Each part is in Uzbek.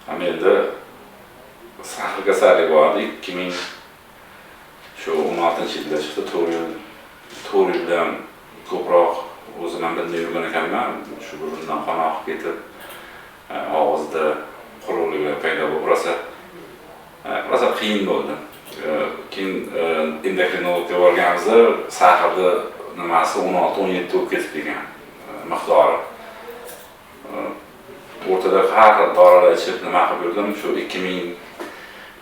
Ham endi sahar kasalligi bordi. 2016-yilda chiqdi. 4 yildan ko'proq o'zim ham bilmay yurgan ekanman. Shu burundan qon oqib ketib, og'izda quruqliklar paydo bo'lib, rosa qiyin bo'ldi. Keyin endokrinologga borganimizda saharda nimasi 16-17 bo'lib ketib ekan miqdori. O'rtada har xil dorilar ichib nima qilib yurdim. Shu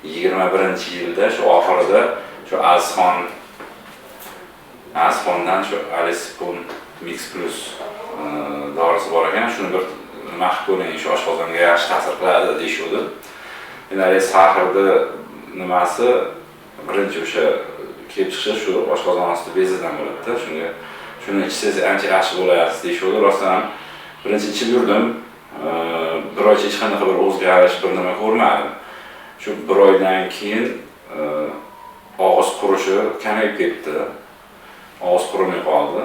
2021-yilda shu oxirida shu Azxondan shu Alispon Mix Plus dorisi bor ekan. Shuni bir nima qilib ko'ring, shu oshqozonga yaxshi ta'sir qiladi deyishdi. Endi saharda nimasi birinchi o'sha kelib chiqishi shu oshqozon osti bezidan bo'ladi-da. Shuni ichsangiz ancha yaxshi bo'layapsiz deyishdi. Rostdan birinchi ichib yurdim. Bir oycha hech qanaqa bir o'zgarish bir nima ko'rmadim. Shu bir oydan keyin og'iz qurishi kamayib ketdi. Og'iz qurimay qoldi.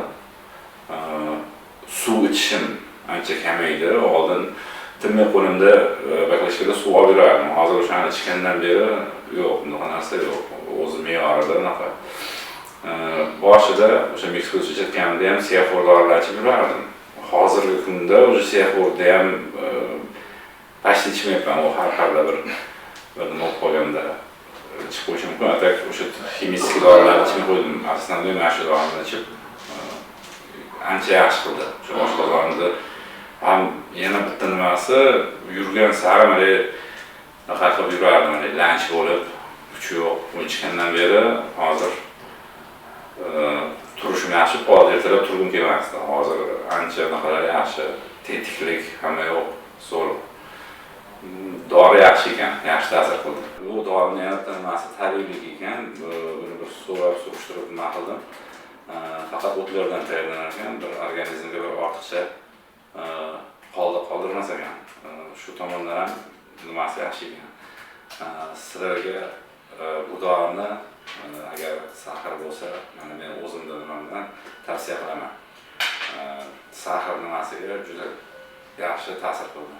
Suv ichishim ancha kamaydi. Oldin tinmay qo'limda baklashkada suv olib yurardim. Hozir o'shani ichgandan beri yo'q, bunaqa narsa yo'q. O'zi me'yorida unaqa. Boshida o'sha Mix Plus ichayotganimda ham seyafor dorilar ichib yurardim. Hozirgi kunda o'sha seyaforni ham pashti ichmayapman. U har xilda bir nima bo'lib qolganda ichib qo'yishim mumkin. Atak o'sha ximik dorilarni ichmay qo'ydim. Aslida men shu dorilarni ichib ancha yaxshi qildi. Shu oshqozonni ham yana bitta nimasi yurgan sari mana naqa qilib yurardim. Lanch bo'lib, kuchi yo'q. Uni ichgandan beri hozir turishim yaxshi, qoldi, ertalab turgim kelmasdi. Hozir ancha naqalar yaxshi, tetiklik hamma yo'q, zo'r. Dori yaxshi ekan, yaxshi ta'sir qildi. Bu dorining yana nimasi tabiiylik ekan. Buni bir so'rab surishtirib nima qildim. Faqat o'tlardan tayyorlanar ekan, bir organizmga bir ortiqcha qoldirmas ekan. Shu tomondan ham nimasi yaxshi ekan. Sizlarga bu dorini agar sahar bo'lsa, mana men o'zimda nimamdan tavsiya qilaman. Sahar nimasiga juda yaxshi ta'sir qildi.